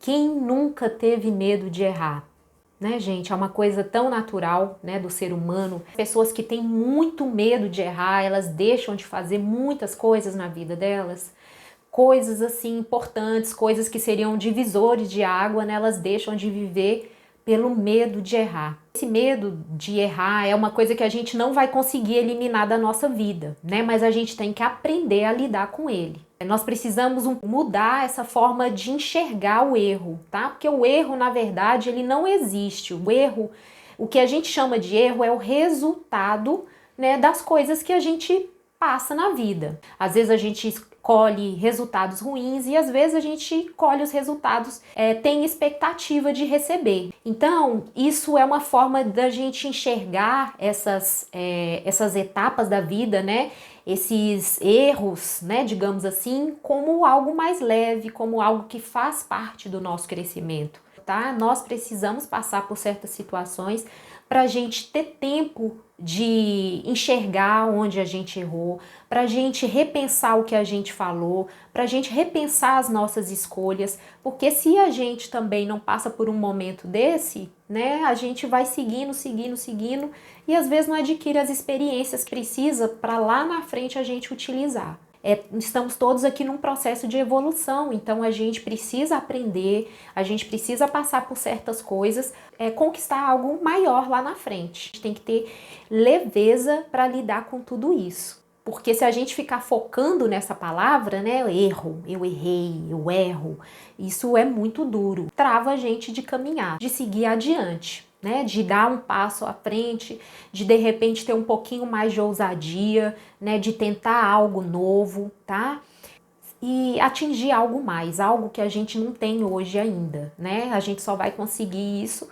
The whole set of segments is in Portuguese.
Quem nunca teve medo de errar? Né, gente? É uma coisa tão natural, né, do ser humano. Pessoas que têm muito medo de errar, elas deixam de fazer muitas coisas na vida delas. Coisas assim importantes, coisas que seriam divisores de água, né, elas deixam de viver pelo medo de errar. Esse medo de errar é uma coisa que a gente não vai conseguir eliminar da nossa vida, né? Mas a gente tem que aprender a lidar com ele. Nós precisamos mudar essa forma de enxergar o erro, tá? Porque o erro, na verdade, ele não existe. O erro, o que a gente chama de erro é o resultado, né, das coisas que a gente passa na vida. Às vezes a gente colhe resultados ruins e às vezes a gente colhe os resultados, tem expectativa de receber. Então, isso é uma forma da gente enxergar essas etapas da vida, né? Esses erros, né, digamos assim, como algo mais leve, como algo que faz parte do nosso crescimento, tá? Nós precisamos passar por certas situações para a gente ter tempo de enxergar onde a gente errou, para a gente repensar o que a gente falou, para a gente repensar as nossas escolhas, porque se a gente também não passa por um momento desse, né, a gente vai seguindo e às vezes não adquire as experiências que precisa para lá na frente a gente utilizar. Estamos todos aqui num processo de evolução, então a gente precisa aprender, a gente precisa passar por certas coisas, conquistar algo maior lá na frente. A gente tem que ter leveza para lidar com tudo isso. Porque se a gente ficar focando nessa palavra, né, eu erro, eu errei, eu erro, isso é muito duro. Trava a gente de caminhar, de seguir adiante, né, de dar um passo à frente, de repente ter um pouquinho mais de ousadia, né, de tentar algo novo, tá? E atingir algo mais, algo que a gente não tem hoje ainda, né? A gente só vai conseguir isso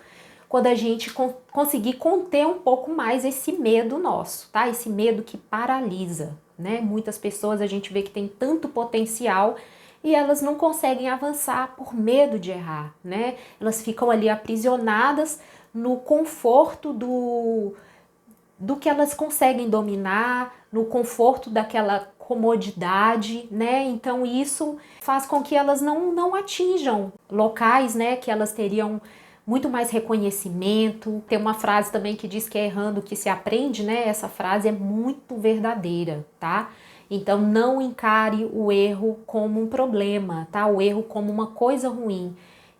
quando a gente conseguir conter um pouco mais esse medo nosso, tá? Esse medo que paralisa, né? Muitas pessoas a gente vê que tem tanto potencial e elas não conseguem avançar por medo de errar, né? Elas ficam ali aprisionadas no conforto do que elas conseguem dominar, no conforto daquela comodidade, né? Então isso faz com que elas não atinjam locais, né, que elas teriam muito mais reconhecimento. Tem uma frase também que diz que é errando que se aprende, né? Essa frase é muito verdadeira, tá? Então não encare o erro como um problema, tá? O erro como uma coisa ruim.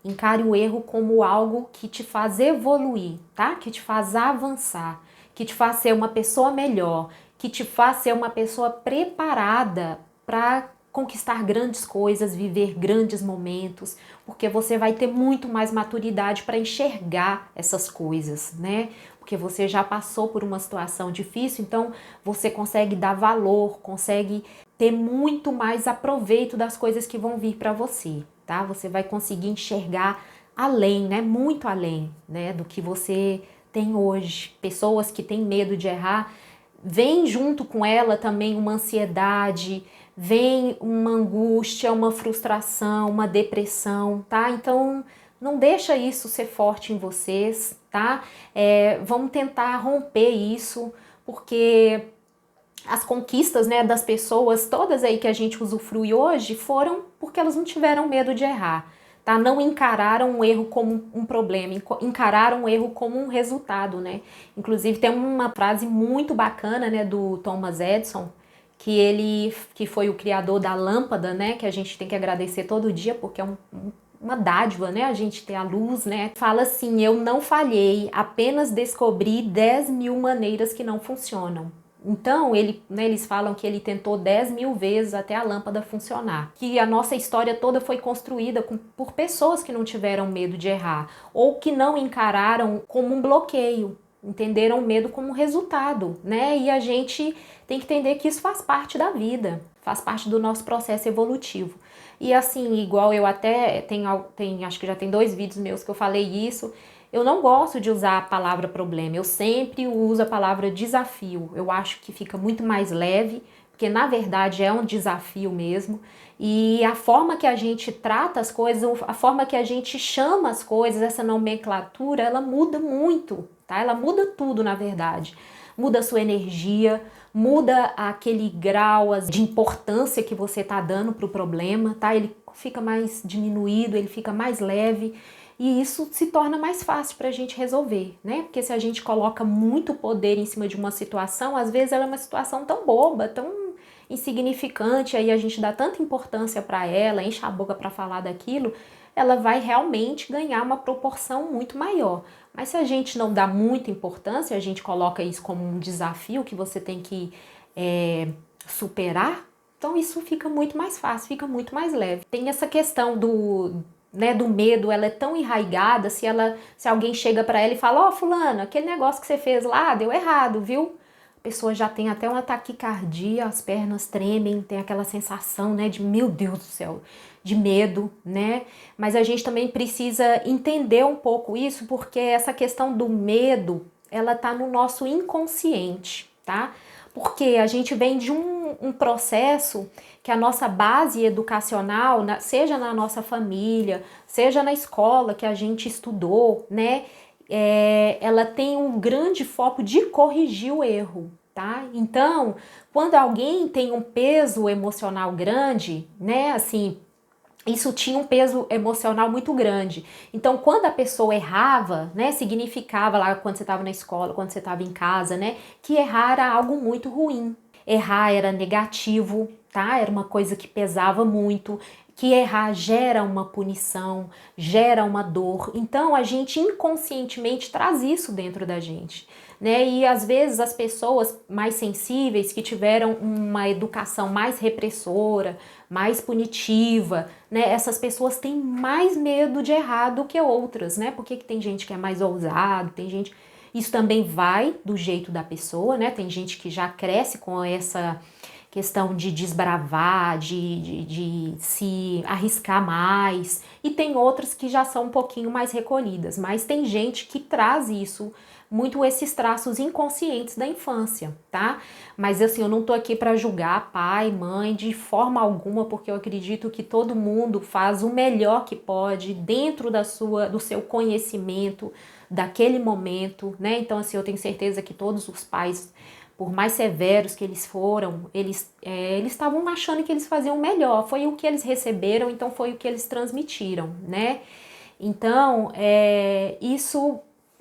Encare o erro como algo que te faz evoluir, tá? Que te faz avançar, que te faz ser uma pessoa melhor, que te faz ser uma pessoa preparada para conquistar grandes coisas, viver grandes momentos, porque você vai ter muito mais maturidade para enxergar essas coisas, né? Porque você já passou por uma situação difícil, então você consegue dar valor, consegue ter muito mais aproveito das coisas que vão vir para você, tá? Você vai conseguir enxergar além, né? Muito além, né? Do que você tem hoje. Pessoas que têm medo de errar, vem junto com ela também uma ansiedade, vem uma angústia, uma frustração, uma depressão, tá? Então não deixa isso ser forte em vocês, tá? Vamos tentar romper isso, porque as conquistas, né, das pessoas todas aí que a gente usufrui hoje foram porque elas não tiveram medo de errar, tá? Não encararam o erro como um problema, encararam o erro como um resultado, né? Inclusive tem uma frase muito bacana, né, do Thomas Edison, que foi o criador da lâmpada, né, que a gente tem que agradecer todo dia, porque é uma dádiva, né, a gente ter a luz, né? Fala assim: eu não falhei, apenas descobri 10.000 maneiras que não funcionam. Então, eles falam que ele tentou 10.000 vezes até a lâmpada funcionar. Que a nossa história toda foi construída por pessoas que não tiveram medo de errar, ou que não encararam como um bloqueio, entenderam o medo como um resultado, né? E a gente tem que entender que isso faz parte da vida, faz parte do nosso processo evolutivo. E assim, igual eu até acho que já tem 2 vídeos meus que eu falei isso, eu não gosto de usar a palavra problema, eu sempre uso a palavra desafio. Eu acho que fica muito mais leve, porque na verdade é um desafio mesmo. E a forma que a gente trata as coisas, a forma que a gente chama as coisas, essa nomenclatura, ela muda muito, tá? Ela muda tudo, na verdade. Muda a sua energia, muda aquele grau de importância que você tá dando pro problema, tá? Ele fica mais diminuído, ele fica mais leve e isso se torna mais fácil para a gente resolver, né? Porque se a gente coloca muito poder em cima de uma situação, às vezes ela é uma situação tão boba, tão insignificante, aí a gente dá tanta importância para ela, enche a boca para falar daquilo, ela vai realmente ganhar uma proporção muito maior. Mas se a gente não dá muita importância, a gente coloca isso como um desafio que você tem que superar, então isso fica muito mais fácil, fica muito mais leve. Tem essa questão do medo, ela é tão enraigada, se alguém chega para ela e fala, ó, fulana, aquele negócio que você fez lá deu errado, viu? A pessoa já tem até uma taquicardia, as pernas tremem, tem aquela sensação, né, de meu Deus do céu, de medo, né? Mas a gente também precisa entender um pouco isso, porque essa questão do medo, ela tá no nosso inconsciente, tá? Porque a gente vem de um processo que a nossa base educacional, seja na nossa família, seja na escola que a gente estudou, né? Ela tem um grande foco de corrigir o erro, tá? Então, quando alguém tem um peso emocional grande, né? Assim, isso tinha um peso emocional muito grande. Então, quando a pessoa errava, né, significava lá quando você estava na escola, quando você estava em casa, né, que errar era algo muito ruim. Errar era negativo, tá? Era uma coisa que pesava muito, que errar gera uma punição, gera uma dor. Então, a gente inconscientemente traz isso dentro da gente, né? E às vezes as pessoas mais sensíveis, que tiveram uma educação mais repressora, mais punitiva, né? Essas pessoas têm mais medo de errar do que outras, né? Porque que tem gente que é mais ousado, tem gente... Isso também vai do jeito da pessoa, né? Tem gente que já cresce com essa questão de desbravar, de se arriscar mais, e tem outras que já são um pouquinho mais recolhidas, mas tem gente que traz isso, muito esses traços inconscientes da infância, tá? Mas assim, eu não tô aqui para julgar pai, mãe de forma alguma, porque eu acredito que todo mundo faz o melhor que pode dentro do seu conhecimento daquele momento, né? Então assim, eu tenho certeza que todos os pais, por mais severos que eles foram, eles estavam achando que eles faziam o melhor, foi o que eles receberam, então foi o que eles transmitiram, né? Então,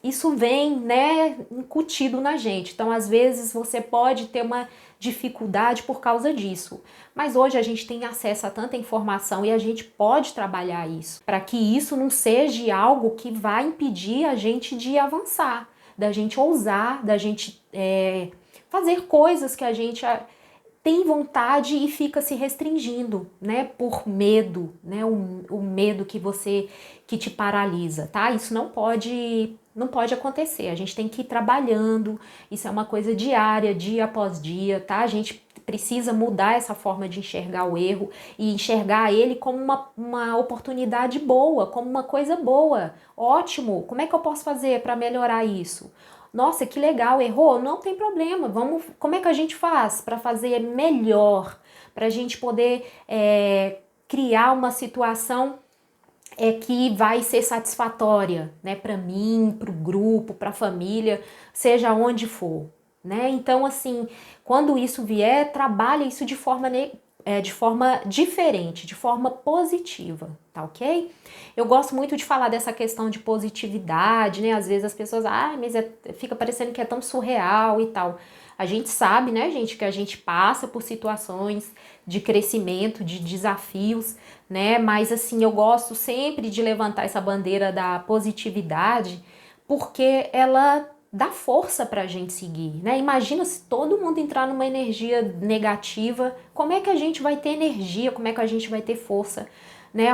isso vem, né, incutido na gente. Então, às vezes, você pode ter uma dificuldade por causa disso. Mas hoje a gente tem acesso a tanta informação e a gente pode trabalhar isso, para que isso não seja algo que vai impedir a gente de avançar, da gente ousar, da gente fazer coisas que a gente tem vontade e fica se restringindo, né, por medo, né, o medo que te paralisa, tá? Isso não pode acontecer. A gente tem que ir trabalhando. Isso é uma coisa diária, dia após dia, tá? A gente precisa mudar essa forma de enxergar o erro e enxergar ele como uma oportunidade boa, como uma coisa boa. Ótimo. Como é que eu posso fazer para melhorar isso? Nossa, que legal, errou? Não tem problema, como é que a gente faz para fazer melhor, para a gente poder criar uma situação que vai ser satisfatória, né, para mim, para o grupo, para a família, seja onde for, né? Então, assim, quando isso vier, trabalha isso de forma diferente, de forma positiva, tá ok? Eu gosto muito de falar dessa questão de positividade, né? Às vezes as pessoas, mas fica parecendo que é tão surreal e tal. A gente sabe, né, gente, que a gente passa por situações de crescimento, de desafios, né? Mas assim, eu gosto sempre de levantar essa bandeira da positividade, porque ela dá força pra gente seguir, né? Imagina se todo mundo entrar numa energia negativa, como é que a gente vai ter energia, como é que a gente vai ter força, né?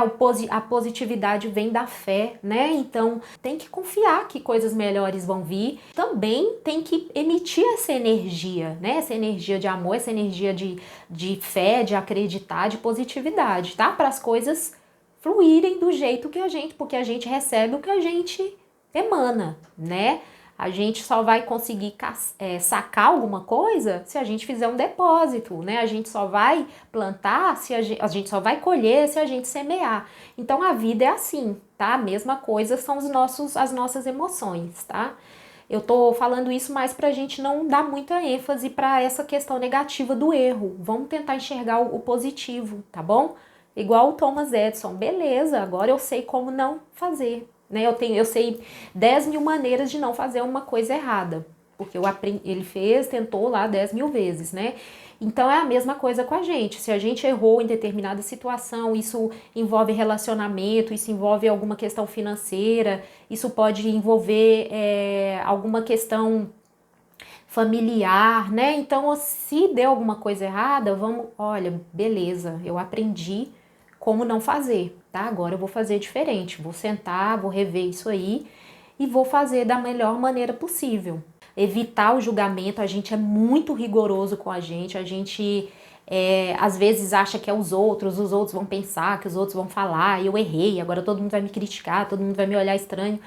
A positividade vem da fé, né? Então tem que confiar que coisas melhores vão vir. Também tem que emitir essa energia, né? Essa energia de amor, essa energia de fé, de acreditar, de positividade, tá? Para as coisas fluírem do jeito que porque a gente recebe o que a gente emana, né? A gente só vai conseguir sacar alguma coisa se a gente fizer um depósito, né? A gente só vai plantar, a gente só vai colher se a gente semear. Então a vida é assim, tá? A mesma coisa são as nossas emoções, tá? Eu tô falando isso mais pra gente não dar muita ênfase para essa questão negativa do erro. Vamos tentar enxergar o positivo, tá bom? Igual o Thomas Edison, beleza, agora eu sei como não fazer, né? Eu sei 10 mil maneiras de não fazer uma coisa errada, porque ele tentou lá 10 mil vezes, né? Então é a mesma coisa com a gente. Se a gente errou em determinada situação, isso envolve relacionamento, isso envolve alguma questão financeira, isso pode envolver alguma questão familiar, né? Então, se deu alguma coisa errada, olha, beleza, eu aprendi como não fazer, tá? Agora eu vou fazer diferente, vou sentar, vou rever isso aí e vou fazer da melhor maneira possível. Evitar o julgamento, a gente é muito rigoroso com a gente às vezes acha que é os outros vão pensar, que os outros vão falar, eu errei, agora todo mundo vai me criticar, todo mundo vai me olhar estranho.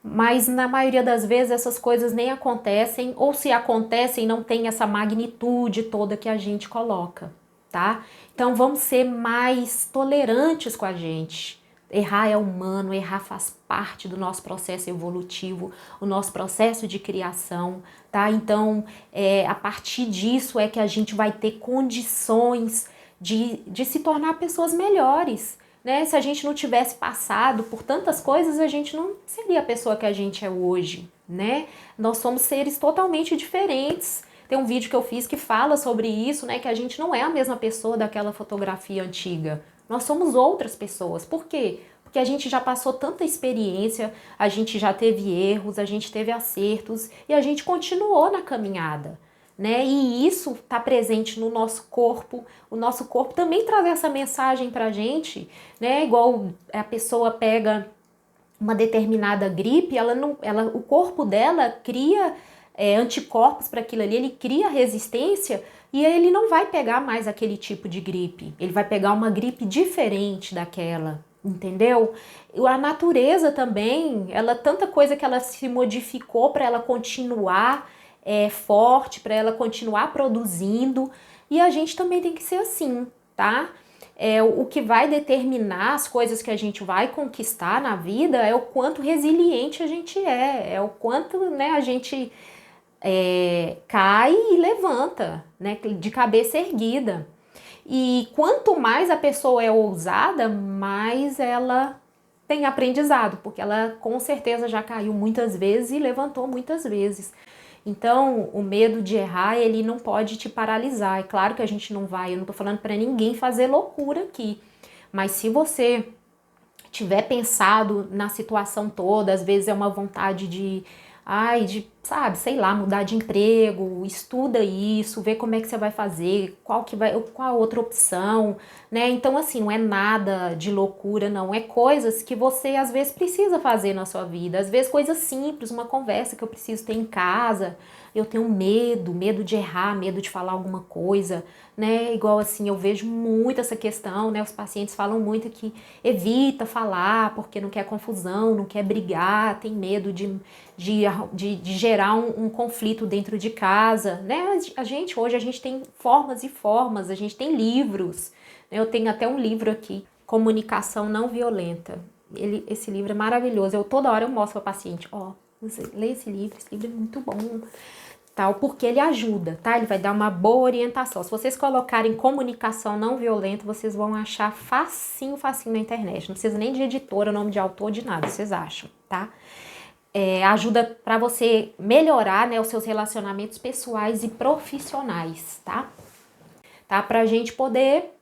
Mas na maioria das vezes essas coisas nem acontecem, ou se acontecem, não tem essa magnitude toda que a gente coloca, tá? Então vamos ser mais tolerantes com a gente. Errar é humano, errar faz parte do nosso processo evolutivo, o nosso processo de criação, tá? Então, a partir disso é que a gente vai ter condições de se tornar pessoas melhores, né? Se a gente não tivesse passado por tantas coisas, a gente não seria a pessoa que a gente é hoje, né? Nós somos seres totalmente diferentes. Tem um vídeo que eu fiz que fala sobre isso, né? Que a gente não é a mesma pessoa daquela fotografia antiga. Nós somos outras pessoas. Por quê? Porque a gente já passou tanta experiência, a gente já teve erros, a gente teve acertos e a gente continuou na caminhada, né? E isso está presente no nosso corpo. O nosso corpo também traz essa mensagem para a gente, né? Igual a pessoa pega uma determinada gripe, o corpo dela cria anticorpos para aquilo ali, ele cria resistência e ele não vai pegar mais aquele tipo de gripe. Ele vai pegar uma gripe diferente daquela, entendeu? A natureza também, tanta coisa que ela se modificou para ela continuar forte, para ela continuar produzindo, e a gente também tem que ser assim, tá? O que vai determinar as coisas que a gente vai conquistar na vida é o quanto resiliente a gente é o quanto, né, a gente cai e levanta, né, de cabeça erguida. E quanto mais a pessoa é ousada, mais ela tem aprendizado, porque ela com certeza já caiu muitas vezes e levantou muitas vezes. Então, o medo de errar, ele não pode te paralisar. É claro que a gente não vai, eu não tô falando para ninguém fazer loucura aqui, mas se você tiver pensado na situação toda, às vezes é uma vontade sabe, sei lá, mudar de emprego, estuda isso, vê como é que você vai fazer, qual a outra opção, né? Então, assim, não é nada de loucura, não. É coisas que você, às vezes, precisa fazer na sua vida. Às vezes, coisas simples, uma conversa que eu preciso ter em casa. Eu tenho medo de errar, medo de falar alguma coisa, né? Igual assim, eu vejo muito essa questão, né? Os pacientes falam muito que evita falar porque não quer confusão, não quer brigar, tem medo de gerar um conflito dentro de casa, né? Hoje a gente tem formas e formas, a gente tem livros, né? Eu tenho até um livro aqui, Comunicação Não Violenta. Esse livro é maravilhoso, toda hora eu mostro para o paciente, lê esse livro é muito bom, tal, porque ele ajuda, tá? Ele vai dar uma boa orientação. Se vocês colocarem comunicação não violenta, vocês vão achar facinho na internet. Não precisa nem de editora, nome de autor, de nada, vocês acham, tá? Ajuda para você melhorar, né, os seus relacionamentos pessoais e profissionais, tá? Pra gente poder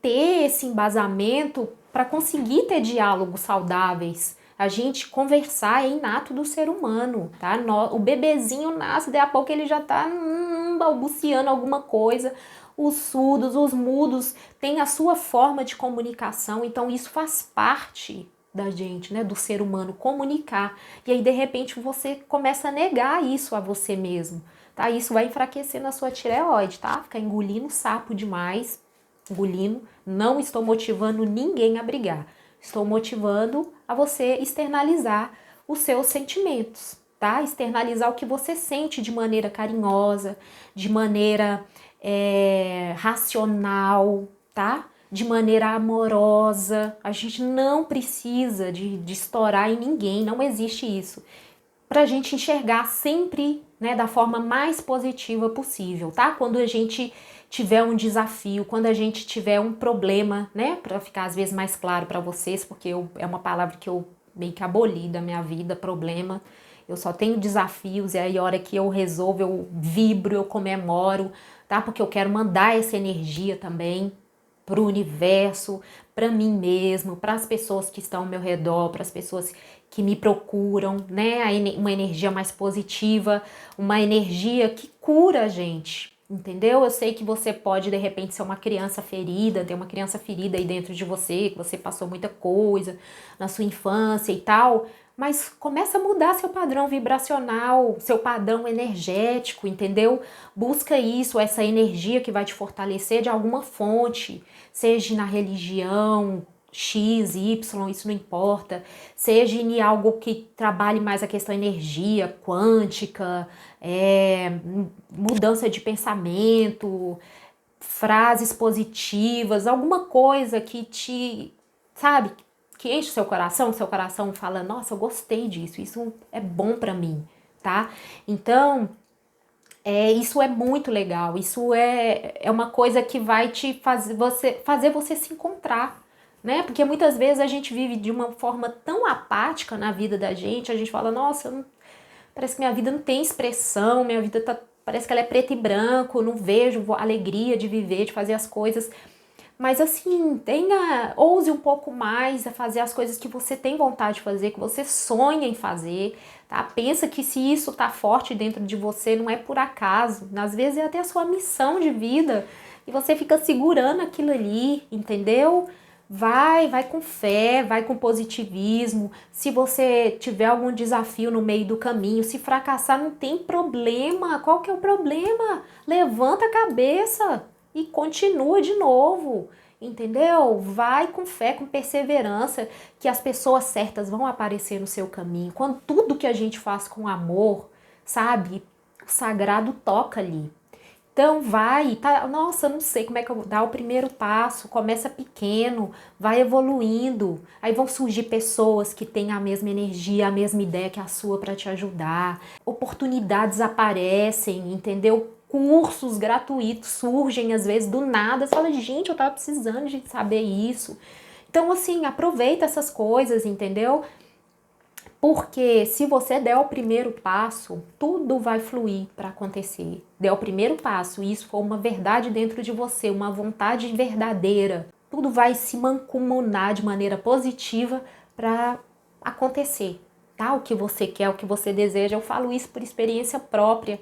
ter esse embasamento para conseguir ter diálogos saudáveis. A gente conversar é inato do ser humano, tá? O bebezinho nasce, daí a pouco ele já tá balbuciando alguma coisa. Os surdos, os mudos têm a sua forma de comunicação, então isso faz parte da gente, né? Do ser humano comunicar. E aí, de repente, você começa a negar isso a você mesmo, tá? Isso vai enfraquecer na sua tireoide, tá? Ficar engolindo sapo demais, engolindo. Não estou motivando ninguém a brigar. Estou motivando a você externalizar os seus sentimentos, tá? Externalizar o que você sente de maneira carinhosa, de maneira racional, tá? De maneira amorosa. A gente não precisa de estourar em ninguém, não existe isso. Pra gente enxergar sempre né, da forma mais positiva possível, tá? Quando a gente tiver um desafio, quando a gente tiver um problema, né, para ficar às vezes mais claro para vocês, porque é uma palavra que eu meio que aboli da minha vida, problema. Eu só tenho desafios, e aí a hora que eu resolvo, eu vibro, eu comemoro, tá? Porque eu quero mandar essa energia também pro universo, para mim mesmo, para as pessoas que estão ao meu redor, para as pessoas que me procuram, né? Uma energia mais positiva, uma energia que cura a gente, entendeu? Eu sei que você pode, de repente, ser uma criança ferida, ter uma criança ferida aí dentro de você, que você passou muita coisa na sua infância e tal, mas começa a mudar seu padrão vibracional, seu padrão energético, entendeu? Busca isso, essa energia que vai te fortalecer de alguma fonte, seja na religião, X, Y, isso não importa, seja em algo que trabalhe mais a questão energia quântica, mudança de pensamento, frases positivas, alguma coisa que te, sabe, que enche seu coração fala, nossa, eu gostei disso, isso é bom pra mim, tá? Então, isso é muito legal, isso é uma coisa que vai te fazer você se encontrar, né? Porque muitas vezes a gente vive de uma forma tão apática na vida da gente, a gente fala, nossa, parece que minha vida não tem expressão, minha vida parece que ela é preto e branco, não vejo alegria de viver, de fazer as coisas. Mas assim, ouse um pouco mais a fazer as coisas que você tem vontade de fazer, que você sonha em fazer, tá? Pensa que se isso tá forte dentro de você, não é por acaso. Às vezes é até a sua missão de vida e você fica segurando aquilo ali, entendeu? Vai com fé, vai com positivismo. Se você tiver algum desafio no meio do caminho, se fracassar, não tem problema. Qual que é o problema? Levanta a cabeça e continua de novo, entendeu? Vai com fé, com perseverança, que as pessoas certas vão aparecer no seu caminho. Quando tudo que a gente faz com amor, sabe, o sagrado toca ali. Então vai, tá, nossa, não sei como é que eu vou dar o primeiro passo, começa pequeno, vai evoluindo, aí vão surgir pessoas que têm a mesma energia, a mesma ideia que a sua para te ajudar, oportunidades aparecem, entendeu? Cursos gratuitos surgem às vezes do nada, você fala, gente, eu tava precisando de saber isso. Então assim, aproveita essas coisas, entendeu? Porque se você der o primeiro passo, tudo vai fluir para acontecer. Der o primeiro passo, e isso for uma verdade dentro de você, uma vontade verdadeira, tudo vai se mancomunar de maneira positiva para acontecer, tá? O que você quer, o que você deseja. Eu falo isso por experiência própria,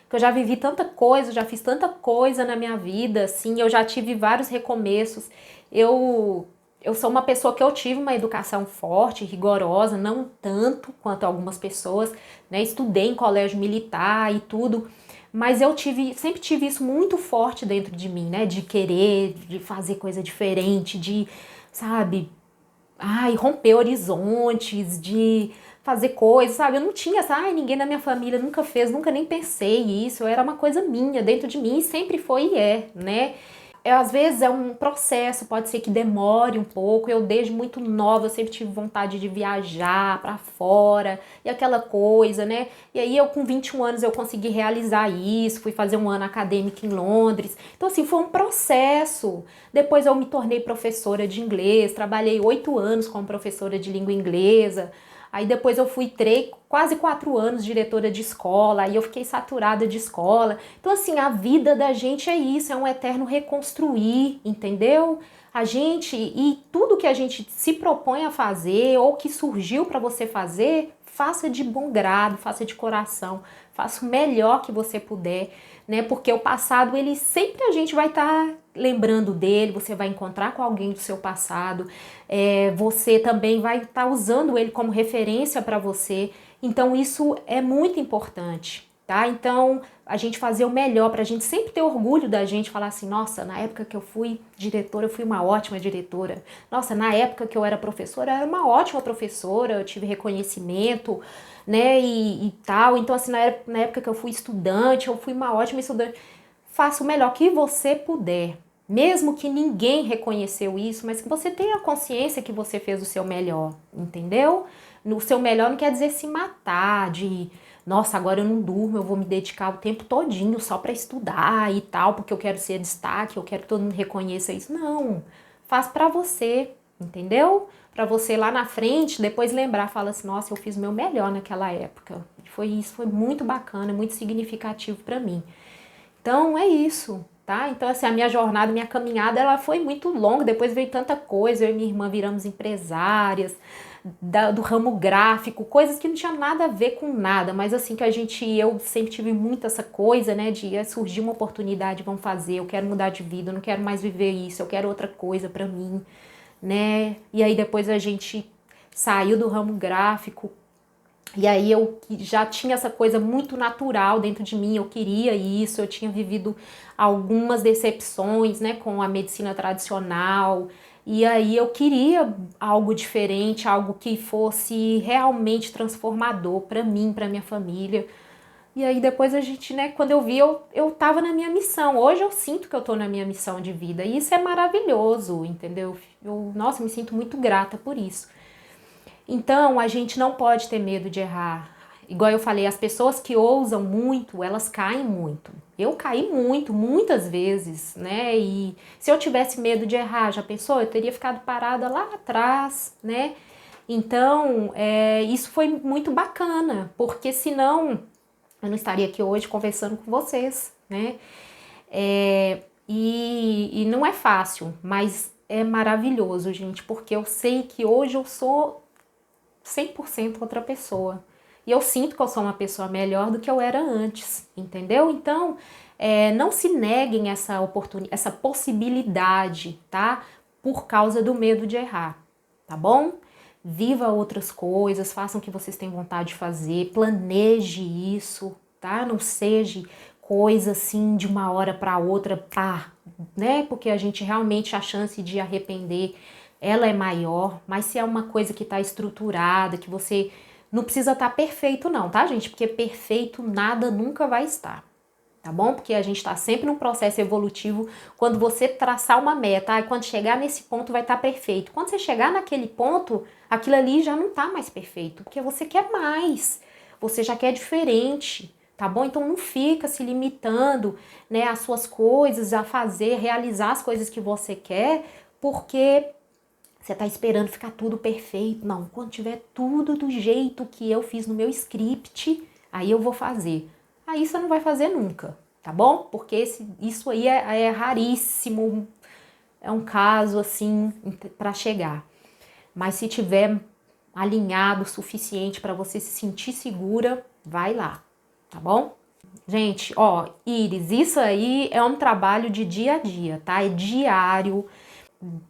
que eu já vivi tanta coisa, já fiz tanta coisa na minha vida, assim, eu já tive vários recomeços. Eu sou uma pessoa que eu tive uma educação forte, rigorosa, não tanto quanto algumas pessoas, né? Estudei em colégio militar e tudo, mas eu sempre tive isso muito forte dentro de mim, né? De querer, de fazer coisa diferente, de, sabe, romper horizontes, de fazer coisas, sabe? Eu não tinha ninguém na minha família nunca fez, nunca nem pensei isso, era uma coisa minha, dentro de mim, e sempre foi e né? Às vezes é um processo, pode ser que demore um pouco. Eu desde muito nova, eu sempre tive vontade de viajar para fora e aquela coisa, né? E aí eu com 21 anos eu consegui realizar isso, fui fazer um ano acadêmico em Londres. Então assim, foi um processo. Depois eu me tornei professora de inglês, trabalhei 8 anos como professora de língua inglesa. Aí depois eu fui quase 4 anos diretora de escola, aí eu fiquei saturada de escola. Então assim, a vida da gente é isso, é um eterno reconstruir, entendeu? E tudo que a gente se propõe a fazer ou que surgiu para você fazer, faça de bom grado, faça de coração, faça o melhor que você puder, né? Porque o passado, ele sempre a gente vai estar lembrando dele, você vai encontrar com alguém do seu passado, você também vai estar usando ele como referência para você. Então isso é muito importante, tá? Então a gente fazer o melhor, para a gente sempre ter orgulho da gente, falar assim, nossa, na época que eu fui diretora, eu fui uma ótima diretora. Nossa, na época que eu era professora, eu era uma ótima professora, eu tive reconhecimento, né, e tal. Então assim, na época que eu fui estudante, eu fui uma ótima estudante. Faça o melhor que você puder, mesmo que ninguém reconheceu isso, mas que você tenha consciência que você fez o seu melhor, entendeu? O seu melhor não quer dizer se matar, de nossa, agora eu não durmo, eu vou me dedicar o tempo todinho só para estudar e tal, porque eu quero ser destaque, eu quero que todo mundo reconheça isso. Não, faz para você, entendeu? Para você lá na frente, depois lembrar, fala assim, nossa, eu fiz o meu melhor naquela época. Foi isso, foi muito bacana, muito significativo para mim. Então é isso, tá? Então assim, a minha jornada, minha caminhada, ela foi muito longa, depois veio tanta coisa, eu e minha irmã viramos empresárias, do ramo gráfico, coisas que não tinham nada a ver com nada, mas assim que eu sempre tive muito essa coisa, né, de surgir uma oportunidade, vamos fazer, eu quero mudar de vida, eu não quero mais viver isso, eu quero outra coisa pra mim, né? E aí depois a gente saiu do ramo gráfico, e aí eu já tinha essa coisa muito natural dentro de mim, eu queria isso, eu tinha vivido algumas decepções, né, com a medicina tradicional, e aí eu queria algo diferente, algo que fosse realmente transformador para mim, para minha família. E aí depois a gente, né, quando eu vi, eu tava na minha missão. Hoje eu sinto que eu tô na minha missão de vida, e isso é maravilhoso, entendeu? Nossa, me sinto muito grata por isso. Então, a gente não pode ter medo de errar. Igual eu falei, as pessoas que ousam muito, elas caem muito. Eu caí muito, muitas vezes, né? E se eu tivesse medo de errar, já pensou? Eu teria ficado parada lá atrás, né? Então, isso foi muito bacana, porque senão eu não estaria aqui hoje conversando com vocês, né? E não é fácil, mas é maravilhoso, gente, porque eu sei que hoje eu sou 100% outra pessoa. E eu sinto que eu sou uma pessoa melhor do que eu era antes, entendeu? Então, não se neguem essa possibilidade, tá? Por causa do medo de errar, tá bom? Viva outras coisas, façam o que vocês têm vontade de fazer, planeje isso, tá? Não seja coisa assim de uma hora para outra, pá, né? Porque a gente realmente a chance de arrepender ela é maior, mas se é uma coisa que está estruturada, que você não precisa estar perfeito não, tá, gente? Porque perfeito nada nunca vai estar, tá bom? Porque a gente está sempre num processo evolutivo. Quando você traçar uma meta, quando chegar nesse ponto vai estar perfeito. Quando você chegar naquele ponto, aquilo ali já não está mais perfeito, porque você quer mais, você já quer diferente, tá bom? Então não fica se limitando, né, às suas coisas, a fazer, realizar as coisas que você quer, porque você tá esperando ficar tudo perfeito. Não, quando tiver tudo do jeito que eu fiz no meu script, aí eu vou fazer. Aí você não vai fazer nunca, tá bom? Porque isso aí é raríssimo, é um caso assim para chegar. Mas se tiver alinhado o suficiente para você se sentir segura, vai lá, tá bom? Gente, ó, Iris, isso aí é um trabalho de dia a dia, tá? É diário.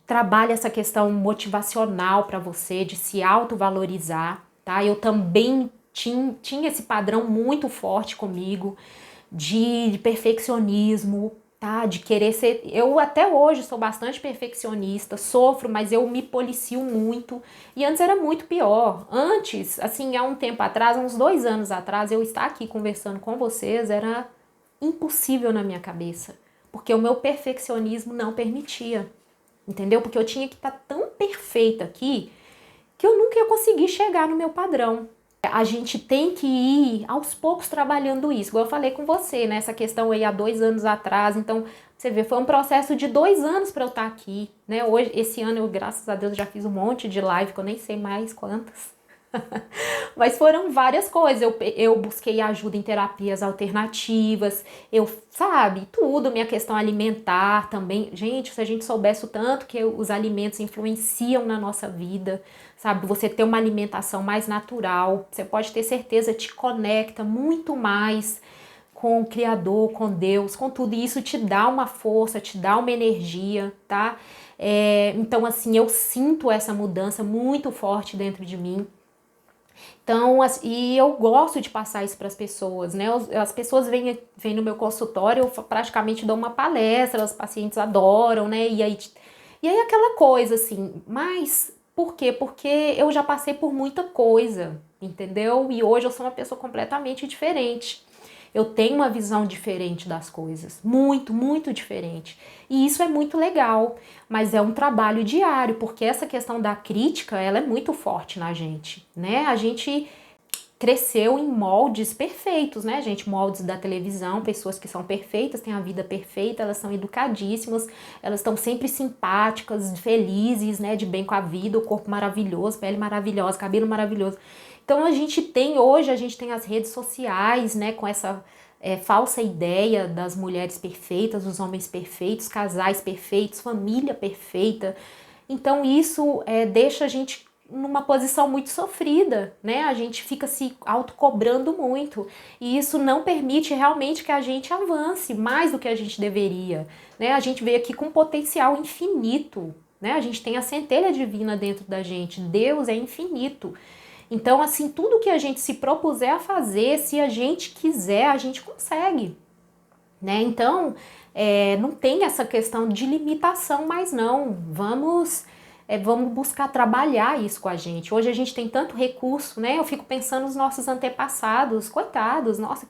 Trabalha essa questão motivacional para você, de se autovalorizar, tá? Eu também tinha esse padrão muito forte comigo, de perfeccionismo, tá? De querer ser... Eu até hoje sou bastante perfeccionista, sofro, mas eu me policio muito. E antes era muito pior. Antes, assim, há um tempo atrás, uns 2 anos atrás, eu estar aqui conversando com vocês era impossível na minha cabeça, porque o meu perfeccionismo não permitia. Entendeu? Porque eu tinha que estar tão perfeita aqui que eu nunca ia conseguir chegar no meu padrão. A gente tem que ir aos poucos trabalhando isso. Igual eu falei com você, né? Essa questão aí há 2 anos atrás. Então, você vê, foi um processo de 2 anos para eu estar aqui, né? Hoje, esse ano, eu, graças a Deus, já fiz um monte de live, que eu nem sei mais quantas. Mas foram várias coisas. Eu busquei ajuda em terapias alternativas, sabe, tudo, minha questão alimentar também. Gente, se a gente soubesse o tanto que os alimentos influenciam na nossa vida, sabe, você ter uma alimentação mais natural, você pode ter certeza, te conecta muito mais com o Criador, com Deus, com tudo, e isso te dá uma força, te dá uma energia, tá? Então, assim, eu sinto essa mudança muito forte dentro de mim. Então, e eu gosto de passar isso para as pessoas, né? As pessoas vêm no meu consultório, eu praticamente dou uma palestra, os pacientes adoram, né? E aí aquela coisa assim, mas por quê? Porque eu já passei por muita coisa, entendeu? E hoje eu sou uma pessoa completamente diferente. Eu tenho uma visão diferente das coisas, muito, muito diferente. E isso é muito legal, mas é um trabalho diário, porque essa questão da crítica, ela é muito forte na gente, né? A gente cresceu em moldes perfeitos, né, gente? Moldes da televisão, pessoas que são perfeitas, têm a vida perfeita, elas são educadíssimas, elas estão sempre simpáticas, felizes, né, de bem com a vida, o corpo maravilhoso, pele maravilhosa, cabelo maravilhoso. Então hoje a gente tem as redes sociais, né, com essa falsa ideia das mulheres perfeitas, dos homens perfeitos, casais perfeitos, família perfeita. Então isso deixa a gente numa posição muito sofrida, né? A gente fica se autocobrando muito e isso não permite realmente que a gente avance mais do que a gente deveria, né? A gente veio aqui com um potencial infinito, né? A gente tem a centelha divina dentro da gente, Deus é infinito. Então, assim, tudo que a gente se propuser a fazer, se a gente quiser, a gente consegue, né? Então, não tem essa questão de limitação mais não. Vamos buscar trabalhar isso com a gente. Hoje a gente tem tanto recurso, né? Eu fico pensando nos nossos antepassados, coitados, nossa,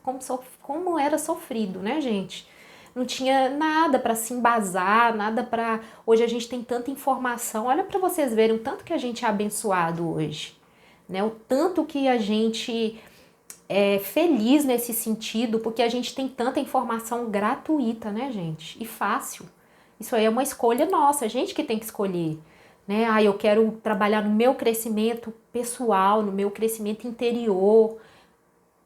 como era sofrido, né, gente? Não tinha nada para se embasar, nada para... Hoje a gente tem tanta informação. Olha para vocês verem o tanto que a gente é abençoado hoje, né? O tanto que a gente é feliz nesse sentido, porque a gente tem tanta informação gratuita, né, gente? E fácil. Isso aí é uma escolha nossa, a gente que tem que escolher, né? Ah, eu quero trabalhar no meu crescimento pessoal, no meu crescimento interior.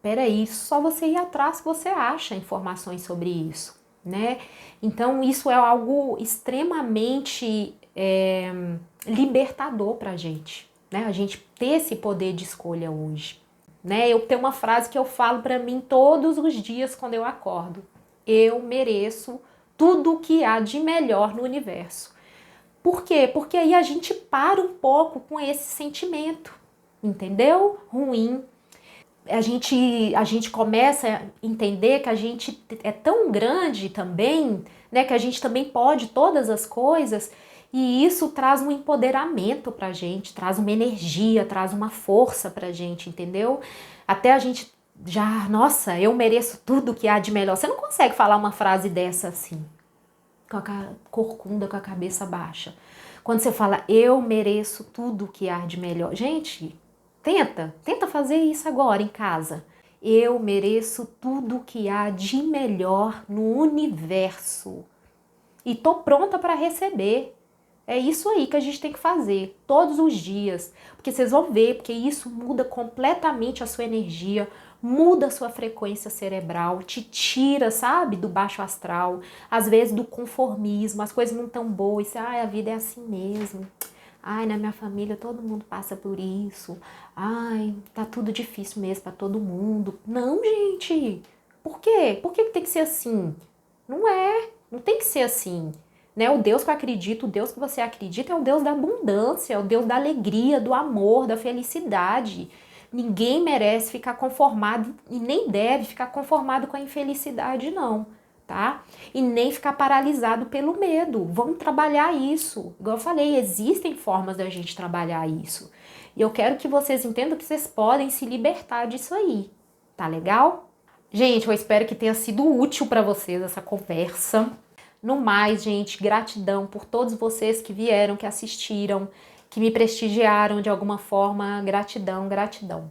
Peraí, só você ir atrás que você acha informações sobre isso, né? Então, isso é algo extremamente libertador pra gente, né? A gente ter esse poder de escolha hoje, né? Eu tenho uma frase que eu falo pra mim todos os dias quando eu acordo. Eu mereço tudo o que há de melhor no universo. Por quê? Porque aí a gente para um pouco com esse sentimento, entendeu? Ruim. A gente começa a entender que a gente é tão grande também, né? Que a gente também pode todas as coisas. E isso traz um empoderamento pra gente, traz uma energia, traz uma força pra gente, entendeu? Até a gente nossa, eu mereço tudo que há de melhor. Você não consegue falar uma frase dessa assim, com a corcunda, com a cabeça baixa. Quando você fala, eu mereço tudo que há de melhor. Gente, tenta fazer isso agora em casa. Eu mereço tudo que há de melhor no universo. E tô pronta para receber. É isso aí que a gente tem que fazer todos os dias, porque vocês vão ver, porque isso muda completamente a sua energia, muda a sua frequência cerebral, te tira, sabe, do baixo astral, às vezes do conformismo, as coisas não tão boas, você, a vida é assim mesmo, ai, na minha família todo mundo passa por isso, ai, tá tudo difícil mesmo para todo mundo. Não, gente, por quê? Por que tem que ser assim? Não tem que ser assim. Né? O Deus que eu acredito, o Deus que você acredita é o Deus da abundância, é o Deus da alegria, do amor, da felicidade. Ninguém merece ficar conformado e nem deve ficar conformado com a infelicidade, não, tá? E nem ficar paralisado pelo medo. Vamos trabalhar isso. Igual eu falei, existem formas da gente trabalhar isso. E eu quero que vocês entendam que vocês podem se libertar disso aí. Tá legal? Gente, eu espero que tenha sido útil para vocês essa conversa. No mais, gente, gratidão por todos vocês que vieram, que assistiram, que me prestigiaram de alguma forma. Gratidão, gratidão.